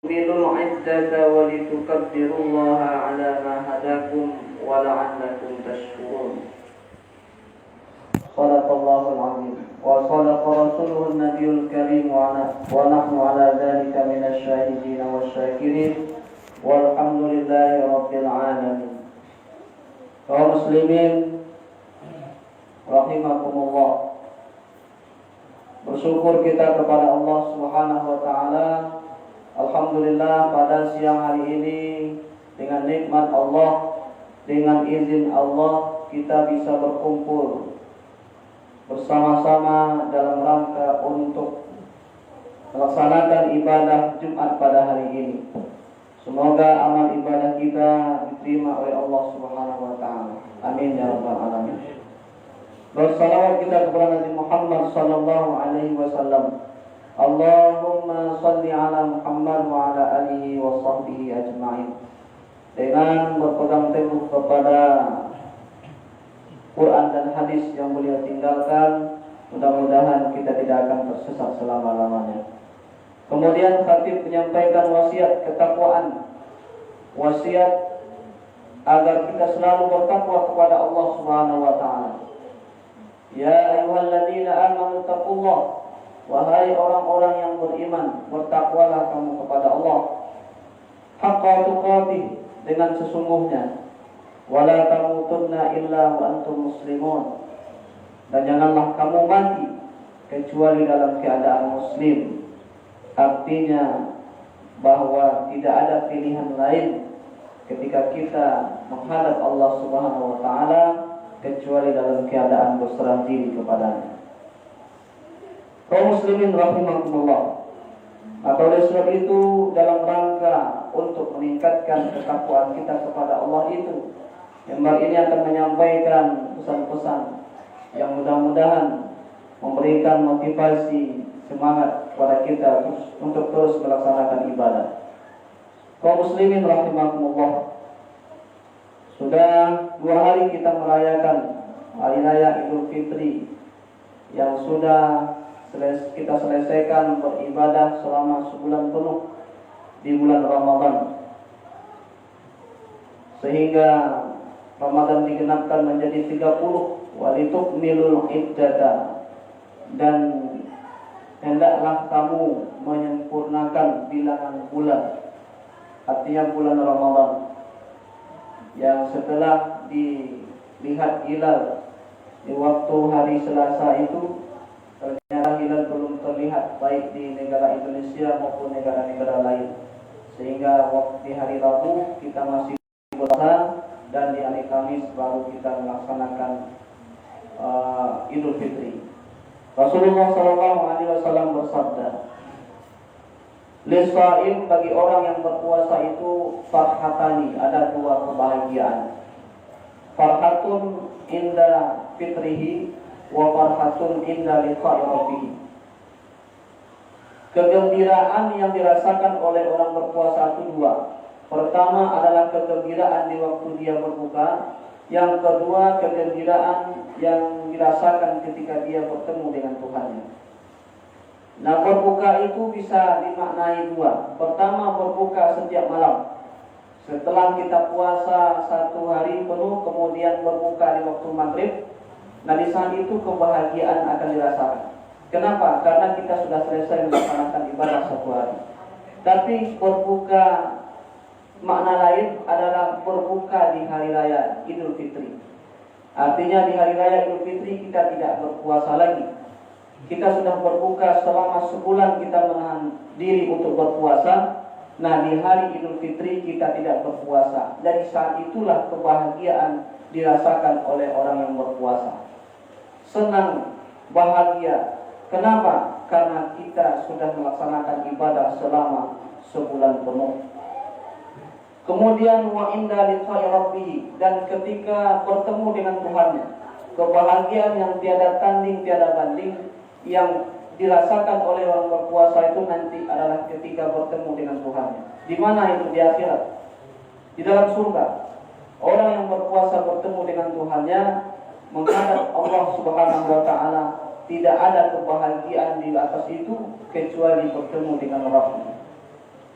لتكملوا العدة ولتكبروا الله على ما هداكم ولعلكم تشكرون. صدق الله العظيم وصدق رسوله النبي الكريم ونحن على ذلك من الشاهدين والشاكرين والحمد لله رب العالمين. Kaum muslimin rahimakumullah, bersyukur kita kepada Allah Subhanahu wa taala. Alhamdulillah pada siang hari ini dengan nikmat Allah, dengan izin Allah kita bisa berkumpul bersama-sama dalam rangka untuk melaksanakan ibadah Jumat pada hari ini. Semoga amal ibadah kita diterima oleh Allah Subhanahu wa taala. Amin ya rabbal alamin. Bersalawat kita kepada Nabi Muhammad sallallahu alaihi wasallam. Allahumma salli ala Muhammad wa ala alihi wa sahbihi ajma'in. Dengan berpegang teguh kepada Quran dan hadis yang beliau tinggalkan, mudah-mudahan kita tidak akan tersesat selama-lamanya. Kemudian khatib menyampaikan wasiat ketakwaan, wasiat agar kita selalu bertakwa kepada Allah Subhanahu wa taala. Ya ayyuhalladzina amanu taqullah, wahai orang-orang yang beriman, bertakwalah kamu kepada Allah haqqa tuqatih, dengan sesungguhnya, wala tamutunna illa wa antum muslimun, dan janganlah kamu mati kecuali dalam keadaan muslim. Artinya bahwa tidak ada pilihan lain ketika kita menghadap Allah Subhanahu wa taala kecuali dalam keadaan berserah diri kepadanya. Kaum muslimin rahimakumullah, maka oleh sebab itu dalam rangka untuk meningkatkan ketakwaan kita kepada Allah itu, member ini akan menyampaikan pesan-pesan yang mudah-mudahan memberikan motivasi, semangat kepada kita untuk terus melaksanakan ibadah. Kaum muslimin rahimakumullah, sudah 2 hari kita merayakan hari raya Idul Fitri yang sudah kita selesaikan beribadah selama sebulan penuh di bulan Ramadan, sehingga Ramadan digenapkan menjadi 30, walitukmilul iddata, dan hendaklah kamu menyempurnakan bilangan bulan, artinya bulan Ramadan yang setelah dilihat hilal di waktu hari Selasa itu, ternyata hilal belum terlihat baik di negara Indonesia maupun negara-negara lain, sehingga waktu di hari Rabu kita masih puasa dan di hari Kamis baru kita melaksanakan Idul Fitri. Rasulullah SAW bersabda, "Lisaim, bagi orang yang berpuasa itu farhatani, ada 2 kebahagiaan. Farhatun inda fitrihi wa farhatun inda liqa'i rabbih." Kegembiraan yang dirasakan oleh orang berpuasa itu 2. Pertama adalah kegembiraan di waktu dia berbuka. Yang kedua, kegembiraan yang dirasakan ketika dia bertemu dengan Tuhannya. Nah, berbuka itu bisa dimaknai 2. Pertama, berbuka setiap malam. Setelah kita puasa 1 hari penuh, kemudian berbuka di waktu maghrib. Nah, di saat itu kebahagiaan akan dirasakan. Kenapa? Karena kita sudah selesai melaksanakan ibadah 1 hari. Tapi berbuka makna lain adalah berbuka di hari raya Idul Fitri. Artinya di hari raya Idul Fitri kita tidak berpuasa lagi. Kita sudah berbuka selama sebulan, kita menahan diri untuk berpuasa. Nah, di hari Idul Fitri kita tidak berpuasa. Dari saat itulah kebahagiaan dirasakan oleh orang yang berpuasa. Senang, bahagia. Kenapa? Karena kita sudah melaksanakan ibadah selama sebulan penuh. Kemudian wa inda liqa'i rabbih, dan ketika bertemu dengan Tuhannya, kebahagiaan yang tiada tanding tiada banding yang dirasakan oleh orang berpuasa itu nanti adalah ketika bertemu dengan Tuhannya. Di mana itu? Di akhirat, di dalam surga. Orang yang berpuasa bertemu dengan Tuhannya, menghadap Allah Subhanahu wa taala, tidak ada kebahagiaan di atas itu kecuali bertemu dengan Rabbnya.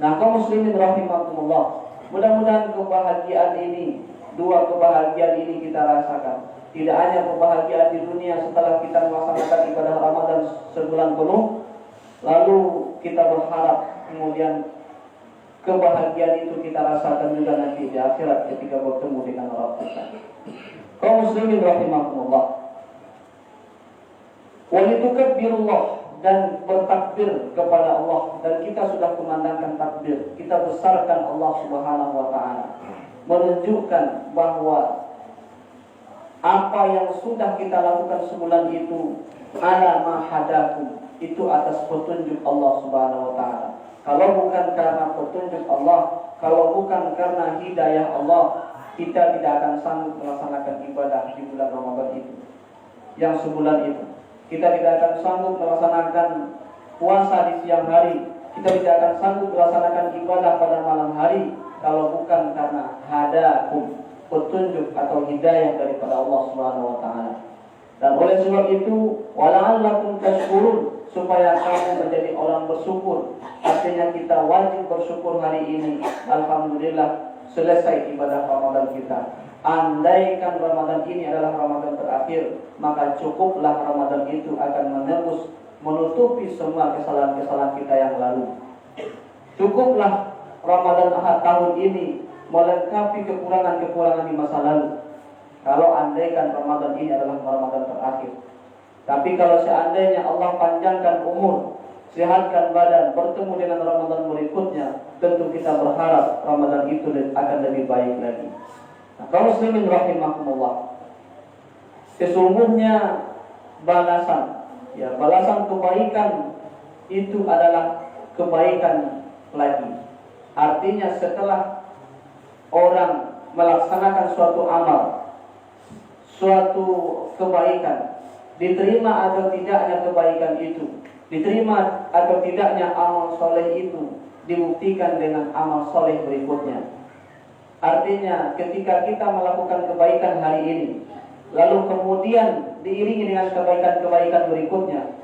Nah, kaum muslimin rahimakumullah, mudah-mudahan kebahagiaan ini, dua kebahagiaan ini kita rasakan. Tidak hanya kebahagiaan di dunia setelah kita melaksanakan ibadah Ramadan sebulan penuh, lalu kita berharap kemudian kebahagiaan itu kita rasakan juga nanti di akhirat ketika bertemu dengan Rabb kita. Kaum muslimin rahimakumullah, walitukabbirullah, dan bertakbir kepada Allah, dan kita sudah kumandangkan takbir, kita besarkan Allah Subhanahu wa taala, menunjukkan bahwa apa yang sudah kita lakukan sebulan itu ala ma hadakum, itu atas petunjuk Allah Subhanahu wa taala. Kalau bukan karena petunjuk Allah, kalau bukan karena hidayah Allah, kita tidak akan sanggup melaksanakan ibadah di bulan Ramadan itu, yang sebulan itu. Kita tidak akan sanggup melaksanakan puasa di siang hari, kita tidak akan sanggup melaksanakan ibadah pada malam hari, kalau bukan karena hadakum, petunjuk atau hidayah daripada Allah Subhanahu wa taala. Dan oleh sebab itu, wala'allakum tashkurun, supaya kamu menjadi orang bersyukur. Artinya kita wajib bersyukur hari ini. Alhamdulillah selesai ibadah Ramadan kita. Andaikan Ramadan ini adalah Ramadan terakhir, maka cukuplah Ramadan itu akan menebus, menutupi semua kesalahan-kesalahan kita yang lalu. Cukuplah Ramadan tahun ini melengkapi kekurangan-kekurangan di masa lalu, kalau andaikan Ramadan ini adalah Ramadan terakhir. Tapi kalau seandainya Allah panjangkan umur, sehatkan badan, bertemu dengan Ramadan berikutnya, tentu kita berharap Ramadan itu akan lebih baik lagi. Nah, kaum muslimin rahimakumullah, sesungguhnya balasan kebaikan itu adalah kebaikan lagi. Artinya setelah orang melaksanakan suatu amal, suatu kebaikan, diterima atau tidaknya kebaikan itu, diterima atau tidaknya amal soleh itu, dibuktikan dengan amal soleh berikutnya. Artinya ketika kita melakukan kebaikan hari ini, lalu kemudian diiringi dengan kebaikan-kebaikan berikutnya,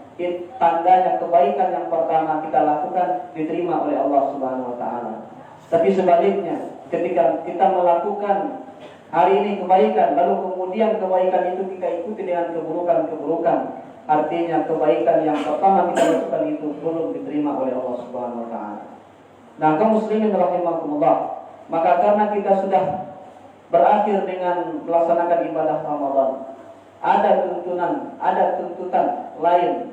tandanya kebaikan yang pertama kita lakukan diterima oleh Allah Subhanahu wa taala. Tapi sebaliknya, ketika kita melakukan hari ini kebaikan, lalu kemudian kebaikan itu kita ikuti dengan keburukan-keburukan, artinya kebaikan yang pertama kita lakukan itu belum diterima oleh Allah Subhanahu wa taala. Nah, kaum muslimin rahimakumullah, maka karena kita sudah berakhir dengan melaksanakan ibadah Ramadan, ada tuntutan lain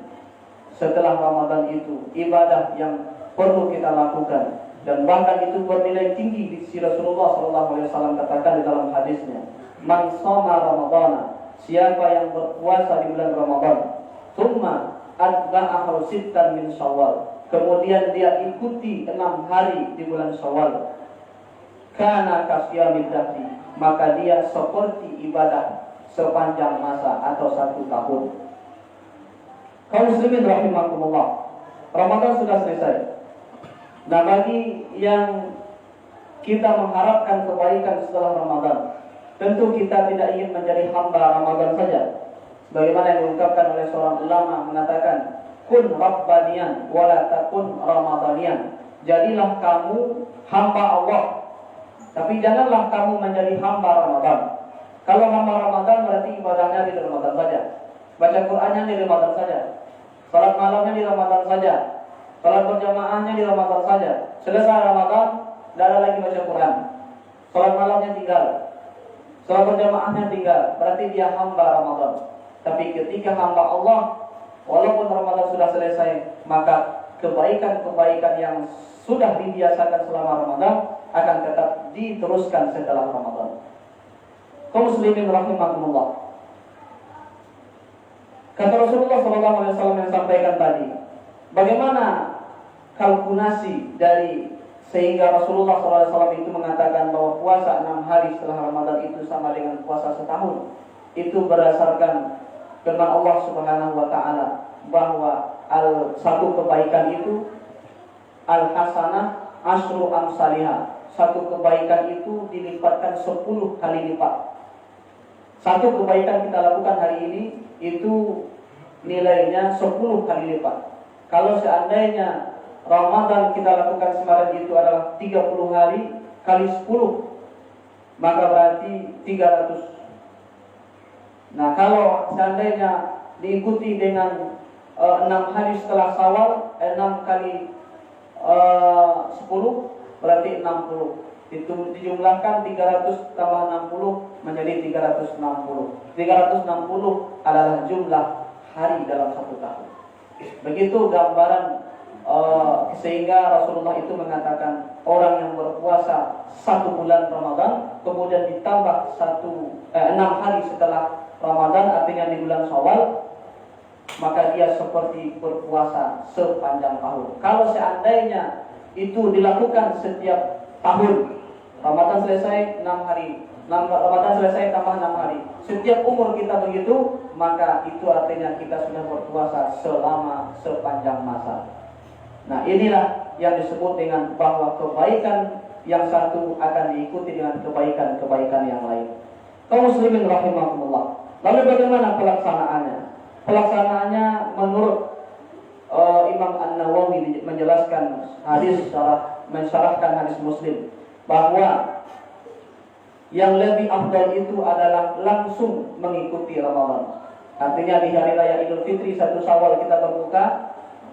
setelah Ramadan itu, ibadah yang perlu kita lakukan. Dan bahkan itu bernilai tinggi di sisi Rasulullah SAW katakan di dalam hadisnya, man shoma Ramadana, siapa yang berpuasa di bulan Ramadan, tsumma atba'ahu sittan min Syawal, kemudian dia ikuti 6 hari di bulan Syawal, kana kasyamid dahri, maka dia seperti ibadah sepanjang masa atau 1 tahun. Kaum muslimin rahimakumullah, Ramadan sudah selesai. Nah, bagi yang kita mengharapkan kebaikan setelah Ramadan, tentu kita tidak ingin menjadi hamba Ramadan saja. Bagaimana yang diungkapkan oleh seorang ulama mengatakan, kun rabbaniyan wala takun ramadaniyan. Jadilah kamu hamba Allah, tapi janganlah kamu menjadi hamba Ramadan. Kalau hamba Ramadan berarti ibadahnya di Ramadan saja, baca Qur'annya di Ramadan saja, salat malamnya di Ramadan saja, salat berjamaahnya di Ramadan saja. Selesai Ramadan, tidak ada lagi baca Quran. Salat malamnya tinggal, salat berjamaahnya tinggal, berarti dia hamba Ramadan. Tapi ketika hamba Allah, walaupun Ramadan sudah selesai, maka kebaikan-kebaikan yang sudah dibiasakan selama Ramadan akan tetap diteruskan setelah Ramadan. Kaum muslimin rahimakumullah, kata Rasulullah SAW yang sampaikan tadi, bagaimana kalkulasi dari sehingga Rasulullah SAW itu mengatakan bahwa puasa 6 hari setelah Ramadan itu sama dengan puasa setahun. Itu berdasarkan firman Allah Subhanahu wa taala bahwa satu kebaikan itu al-hasanah asyru amsalihah. Satu kebaikan itu dilipatkan 10 kali lipat. Satu kebaikan kita lakukan hari ini itu nilainya 10 kali lipat. Kalau seandainya Ramadan kita lakukan kemarin itu adalah 30 hari kali 10, maka berarti 300. Nah, kalau seandainya diikuti dengan 6 hari setelah Syawal, 6 kali 10 berarti 60. Itu dijumlahkan 300 tambah 60 menjadi 360. 360 adalah jumlah hari dalam satu tahun. Begitu gambaran, sehingga Rasulullah itu mengatakan orang yang berpuasa 1 bulan Ramadan kemudian ditambah 6 hari setelah Ramadan, artinya di bulan Syawal, maka dia seperti berpuasa sepanjang tahun. Kalau seandainya itu dilakukan setiap tahun, Ramadan selesai 6 hari, Ramadan selesai tambah 6 hari, setiap umur kita begitu, maka itu artinya kita sudah berpuasa selama sepanjang masa. Nah, inilah yang disebut dengan bahwa kebaikan yang satu akan diikuti dengan kebaikan-kebaikan yang lain. Kaum muslimin rahimahumullah. Lalu bagaimana pelaksanaannya? Pelaksanaannya menurut Imam An-Nawawi menjelaskan hadis, mensyarahkan hadis Muslim, bahwa yang lebih afdal itu adalah langsung mengikuti Ramadan. Artinya di hari raya Idul Fitri 1 Syawal kita berbuka,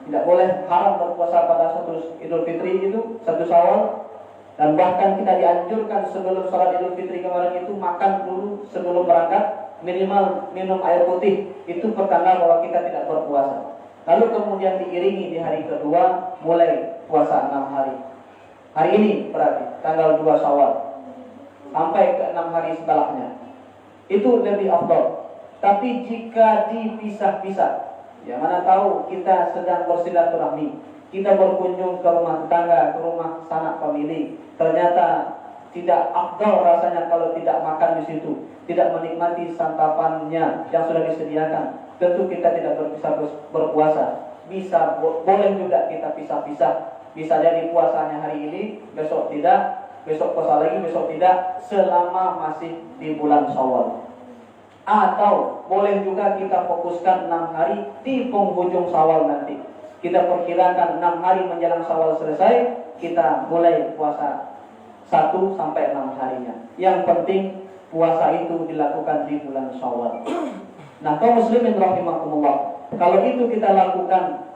tidak boleh haram berpuasa pada 1 Idul Fitri itu 1 Syawal, dan bahkan kita dianjurkan sebelum sholat Idul Fitri kemarin itu makan dulu sebelum berangkat, minimal minum air putih, itu pertanda bahwa kita tidak berpuasa. Lalu kemudian diiringi di hari kedua mulai puasa 6 hari. Hari ini berarti tanggal 2 Syawal sampai ke 6 hari setelahnya. Itu lebih afdal. Tapi jika dipisah-pisah, ya mana tahu kita sedang bersilaturahmi, kita berkunjung ke rumah tetangga, ke rumah sanak famili, ternyata tidak afdal rasanya kalau tidak makan di situ, tidak menikmati santapannya yang sudah disediakan. Tentu kita tidak bisa berpuasa. Boleh juga kita pisah-pisah. Bisa jadi puasanya hari ini, besok tidak, besok puasa lagi, besok tidak, selama masih di bulan Syawal. Atau boleh juga kita fokuskan 6 hari di penghujung Syawal nanti. Kita perkirakan 6 hari menjelang Syawal selesai, kita mulai puasa 1 sampai 6 harinya. Yang penting puasa itu dilakukan di bulan Syawal. Nah, kaum muslimin rahimahumullah, kalau itu kita lakukan,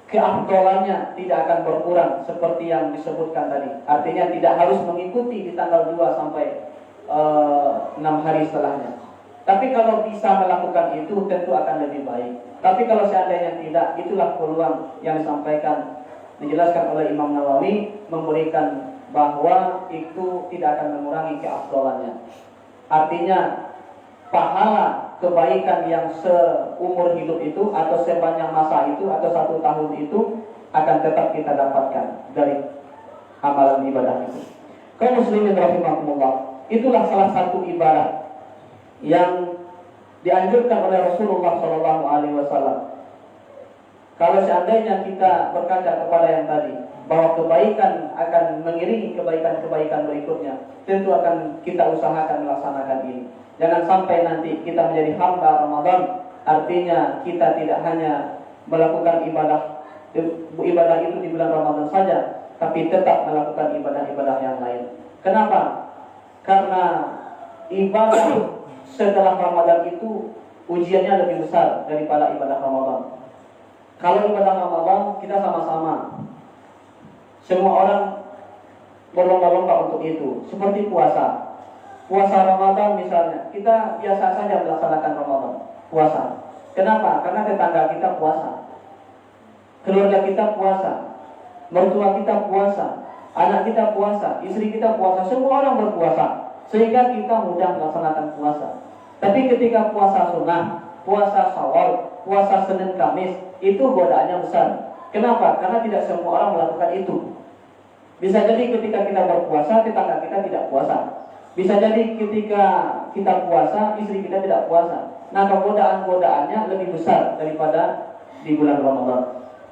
keafdalannya tidak akan berkurang seperti yang disebutkan tadi. Artinya tidak harus mengikuti di tanggal 2 sampai 6 hari setelahnya. Tapi kalau bisa melakukan itu tentu akan lebih baik. Tapi kalau seandainya tidak, itulah peluang yang disampaikan, dijelaskan oleh Imam Nawawi, memberikan bahwa itu tidak akan mengurangi keafdalannya. Artinya pahala kebaikan yang seumur hidup itu atau sepanjang masa itu atau 1 tahun itu akan tetap kita dapatkan dari amalan ibadah itu. Kaum muslimin rahimahumullah, itulah salah satu ibadah yang dianjurkan oleh Rasulullah SAW. Kalau seandainya kita berkaca kepada yang tadi, bahwa kebaikan akan mengiringi kebaikan-kebaikan berikutnya, tentu akan kita usahakan melaksanakan ini. Jangan sampai nanti kita menjadi hamba Ramadan, artinya kita tidak hanya melakukan ibadah itu di bulan Ramadan saja, tapi tetap melakukan ibadah-ibadah yang lain. Kenapa? Karena ibadah setelah Ramadan itu ujiannya lebih besar daripada ibadah Ramadan. Kalau ibadah Ramadan kita sama-sama, semua orang berlomba-lomba untuk itu. Seperti puasa Ramadan misalnya, kita biasa saja melaksanakan Ramadan puasa. Kenapa? Karena tetangga kita puasa, keluarga kita puasa, mertua kita puasa, anak kita puasa, istri kita puasa, semua orang berpuasa, sehingga kita mudah melaksanakan puasa. Tapi ketika puasa sunnah, puasa Syawal, puasa Senin Kamis, itu godaannya besar. Kenapa? Karena tidak semua orang melakukan itu. Bisa jadi ketika kita berpuasa, tetangga kita tidak puasa. Bisa jadi ketika kita puasa, istri kita tidak puasa. Nah, godaan-godaannya lebih besar daripada di bulan Ramadan.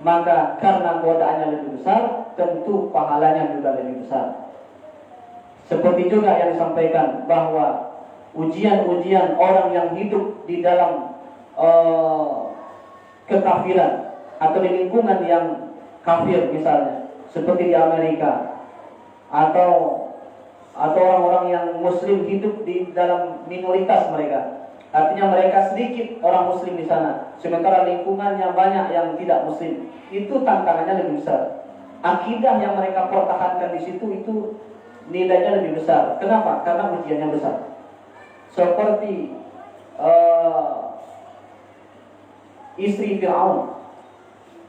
Maka karena godaannya lebih besar, tentu pahalanya juga lebih besar. Seperti juga yang disampaikan bahwa ujian-ujian orang yang hidup di dalam kekafiran atau di lingkungan yang kafir misalnya, seperti di Amerika, atau orang-orang yang muslim hidup di dalam minoritas mereka. Artinya mereka sedikit orang muslim di sana, sementara lingkungannya banyak yang tidak muslim. Itu tantangannya lebih besar. Akidah yang mereka pertahankan di situ itu nilainya lebih besar. Kenapa? Karena ujiannya besar. Seperti istri Fir'aun,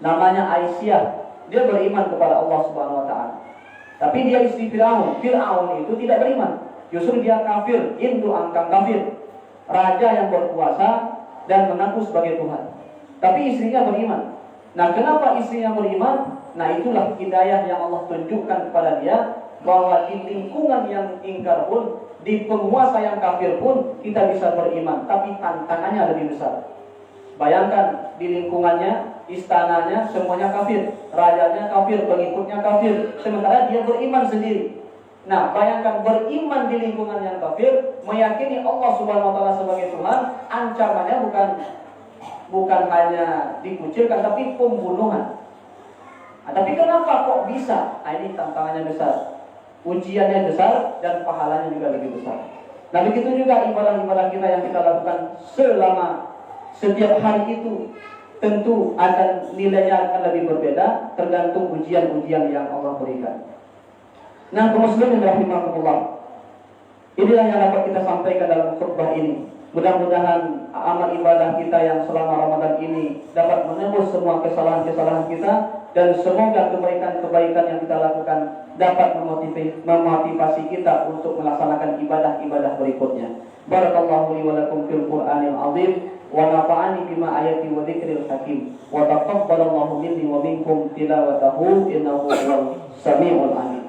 namanya Aisyah, dia beriman kepada Allah Subhanahu wa taala. Tapi dia istri Fir'aun. Fir'aun itu tidak beriman. Justru dia kafir, induk angkang kafir. Raja yang berkuasa dan mengaku sebagai Tuhan. Tapi istrinya beriman. Nah, kenapa istrinya beriman? Nah, itulah hidayah yang Allah tunjukkan kepada dia, bahwa di lingkungan yang ingkar pun, di penguasa yang kafir pun, kita bisa beriman. Tapi tantangannya lebih besar. Bayangkan, di lingkungannya, istananya, semuanya kafir. Rajanya kafir, pengikutnya kafir. Sementara dia beriman sendiri. Nah, bayangkan beriman di lingkungan yang kafir, meyakini Allah Subhanahu wa taala sebagai Tuhan, ancamannya bukan hanya dikucilkan, tapi pembunuhan. Nah, tapi kenapa kok bisa? Nah, ini tantangannya besar, ujiannya besar, dan pahalanya juga lebih besar. Nah, begitu juga ibadah-ibadah kita yang kita lakukan selama setiap hari itu, tentu akan nilainya akan lebih berbeda, tergantung ujian-ujian yang Allah berikan. Nah, kaum muslimin rahimakumullah, inilah yang dapat kita sampaikan dalam khutbah ini. Mudah-mudahan amal ibadah kita yang selama Ramadan ini dapat menembus semua kesalahan-kesalahan kita, dan semoga kebaikan-kebaikan yang kita lakukan dapat memotivasi kita untuk melaksanakan ibadah-ibadah berikutnya. Barakallahu li wa lakum fil Qur'anil azim, wa nafa'ani bima ayati wa dzikril hakim, wa taqabbalallahu minni wa minkum tilawatahu innahu huwal samiul alim.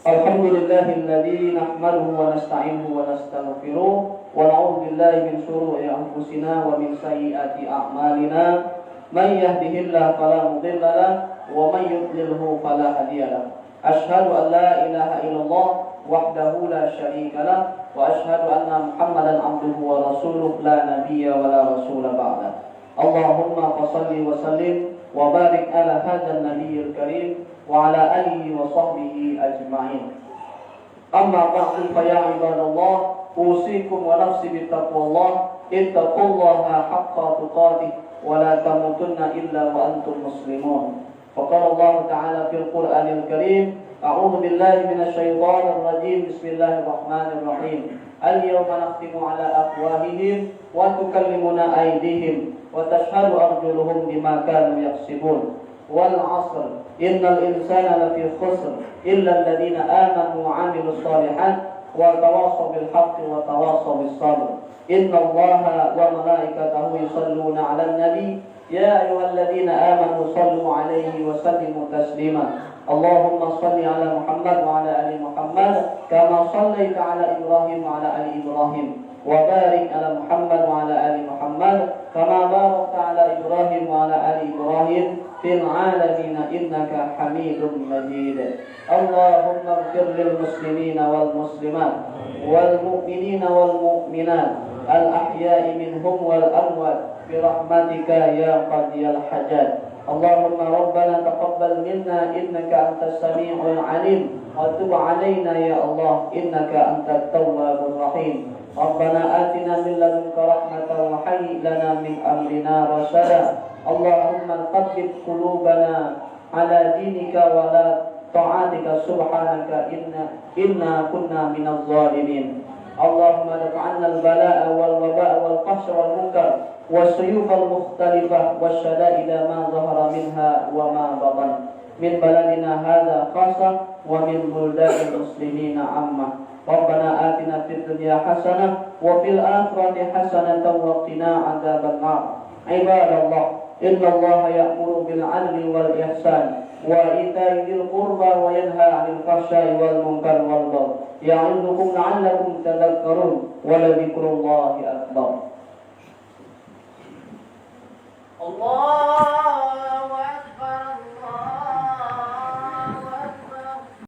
Alhamdulillahilladzi nahmaduhu wa nasta'inuhu wa nastaghfiruh wa na'udzu billahi min shururi anfusina wa min sayyiati a'malina. Man yahdihillahu fala mudilla lahu wa man yudlilhu fala hadiya lahu. Asyhadu an la ilaha illallah wahdahu la syarika lahu wa asyhadu anna Muhammadan abduhu wa rasuluh la nabiyya wa la rasula ba'da. Allahumma shalli wa sallim wa barik ala hadzal nabiyyil karim wa ala alihi wa sahbihi ajma'in. Amma ba'du, fa ya ibadallah, usikum wa nafsi bittaqwallah, ittaqullaha haqqa tuqatih wa la tamutunna illa wa antum muslimun. Faqala Allah ta'ala fil Qur'anil Karim, a'udzu billahi minasy syaithanir rajim, bismillahirrahmanirrahim. Al-yawma nakhtimu ala afwahihim wa tukallimuna aydihim wa tashhadu arjuluhum bima kanu yaksibun. Wal 'asr innal insana lafi khusr illa alladhina amanu wa 'amilus shalihat wa tawassaw bil haqqi wa tawassaw bis sabr. Innallaha wa malaikatahu yusalluna 'alan nabi ya ayyuhalladhina amanu sallu 'alaihi wa sallimu taslima. Allahumma shalli 'ala Muhammad wa 'ala ali Muhammad kama shallaita 'ala Ibrahim wa 'ala ali Ibrahim wa barik 'ala Muhammad wa 'ala ali Muhammad kama barakta 'ala Ibrahim wa 'ala ali Ibrahim fil 'alamin innaka Hamidum Majid. Allahumma ighfir lil muslimina wal muslimat wal mu'minina wal mu'minat al ahya'i minhum wal amwat bi rahmatika ya qadiyal hajat. Allahumma rabbana taqabbal minna innaka antas sami'ul 'alim wa tub 'alaina ya Allah innaka antat tawwabur rahim. Rabbana atina min ladunka rahmatan wa hayyi lana min amrina rashada. Allahumma thabbit qulubana ala dinika wa la ta'atika subhanaka inna kunna minaz zalimin. Allahumma daf'anna al-bala'a wal waba'a wal fahsya wal munkar والسيوف المختلفة والشدائد ما ظهر منها وما بطن من بلدنا هذا خاصة ومن بلدان المسلمين عامة. ربنا آتنا في الدنيا حسنة وفي الآخرة حسنة وقنا عذاب النار. عباد الله إن الله يأمر بالعدل والإحسان وإيتاء ذي القربى وينهى عن الفحشاء والمنكر والبغي يعظكم لعلكم تذكرون ولذكر الله أكبر. Allah